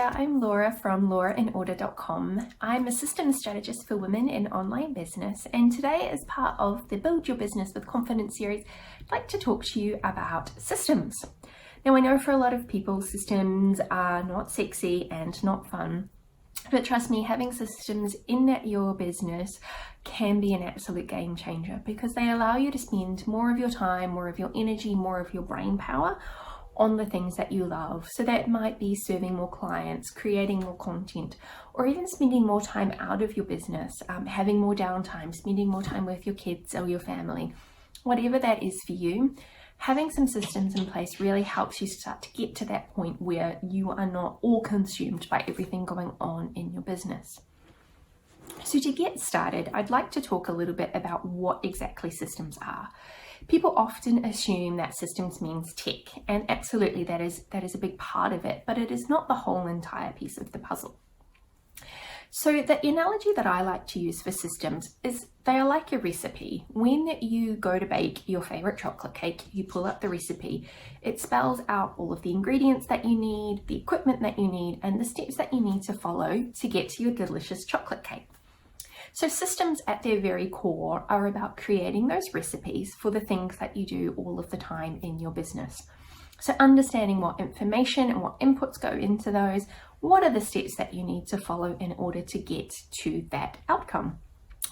there, I'm Laura from laurainorder.com. I'm a systems strategist for women in online business, and today, as part of the Build Your Business with Confidence series, I'd like to talk to you about systems. Now, I know for a lot of people, systems are not sexy and not fun, but trust me, having systems in your business can be an absolute game changer because they allow you to spend more of your time, more of your energy, more of your brain power on the things that you love. So that might be serving more clients, creating more content, or even spending more time out of your business, having more downtime, spending more time with your kids or your family. Whatever that is for you, having some systems in place really helps you start to get to that point where you are not all consumed by everything going on in your business. So to get started, I'd like to talk a little bit about what exactly systems are. People often assume that systems means tech, and absolutely that is a big part of it, but it is not the whole entire piece of the puzzle. So the analogy that I like to use for systems is they are like a recipe. When you go to bake your favorite chocolate cake, you pull up the recipe. It spells out all of the ingredients that you need, the equipment that you need, and the steps that you need to follow to get to your delicious chocolate cake. So systems at their very core are about creating those recipes for the things that you do all of the time in your business. So understanding what information and what inputs go into those, what are the steps that you need to follow in order to get to that outcome.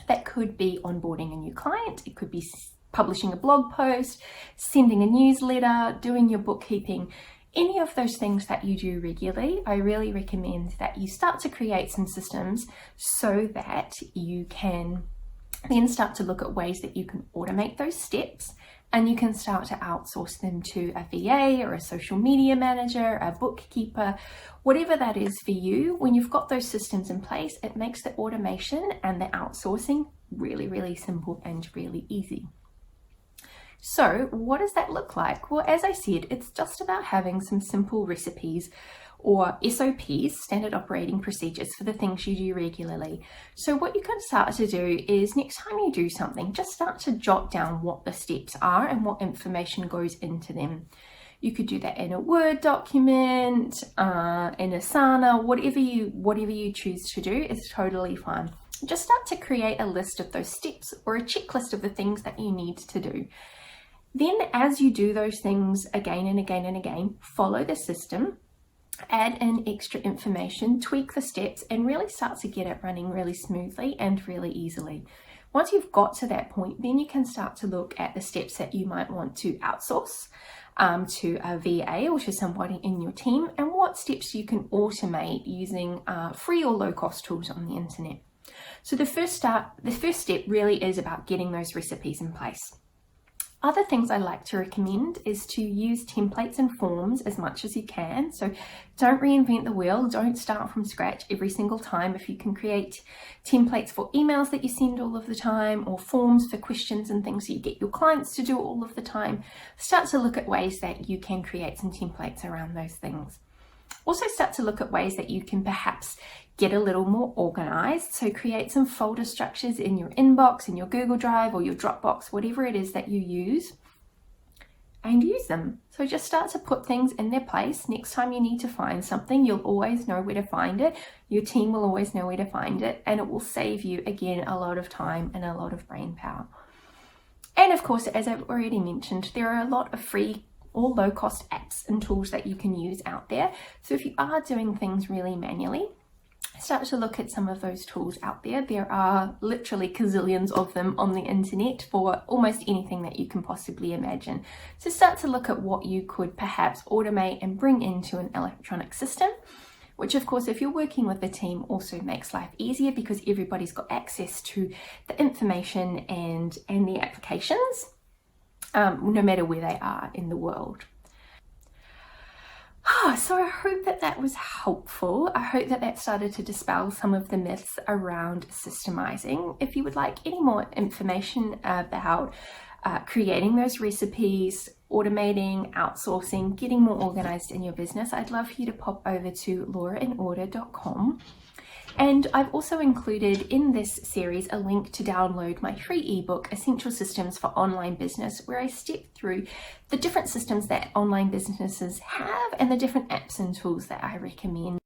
That could be onboarding a new client, it could be publishing a blog post, sending a newsletter, doing your bookkeeping. Any of those things that you do regularly, I really recommend that you start to create some systems so that you can then start to look at ways that you can automate those steps, and you can start to outsource them to a VA or a social media manager, a bookkeeper, whatever that is for you. When you've got those systems in place, it makes the automation and the outsourcing really, really simple and really easy. So what does that look like? Well, as I said, it's just about having some simple recipes or SOPs, standard operating procedures, for the things you do regularly. So what you can start to do is next time you do something, just start to jot down what the steps are and what information goes into them. You could do that in a Word document, in Asana, whatever you choose to do is totally fine. Just start to create a list of those steps or a checklist of the things that you need to do. Then as you do those things again and again and again, follow the system, add in extra information, tweak the steps, and really start to get it running really smoothly and really easily. Once you've got to that point, then you can start to look at the steps that you might want to outsource to a VA or to somebody in your team, and what steps you can automate using free or low-cost tools on the internet. So the first step really is about getting those recipes in place. Other things I like to recommend is to use templates and forms as much as you can. So don't reinvent the wheel, don't start from scratch every single time. If you can create templates for emails that you send all of the time, or forms for questions and things that you get your clients to do all of the time, start to look at ways that you can create some templates around those things. Also start to look at ways that you can perhaps get a little more organized. So create some folder structures in your inbox, in your Google Drive or your Dropbox, whatever it is that you use, and use them. So just start to put things in their place. Next time you need to find something, you'll always know where to find it. Your team will always know where to find it, and it will save you, again, a lot of time and a lot of brain power. And of course, as I've already mentioned, there are a lot of free or low-cost apps and tools that you can use out there. So if you are doing things really manually, start to look at some of those tools out there. There are literally gazillions of them on the internet for almost anything that you can possibly imagine. So start to look at what you could perhaps automate and bring into an electronic system, which of course, if you're working with a team, also makes life easier because everybody's got access to the information and the applications, no matter where they are in the world. So I hope that was helpful. I hope that started to dispel some of the myths around systemizing. If you would like any more information about creating those recipes, automating, outsourcing, getting more organized in your business, I'd love for you to pop over to laurainorder.com. And I've also included in this series a link to download my free ebook, Essential Systems for Online Business, where I step through the different systems that online businesses have and the different apps and tools that I recommend.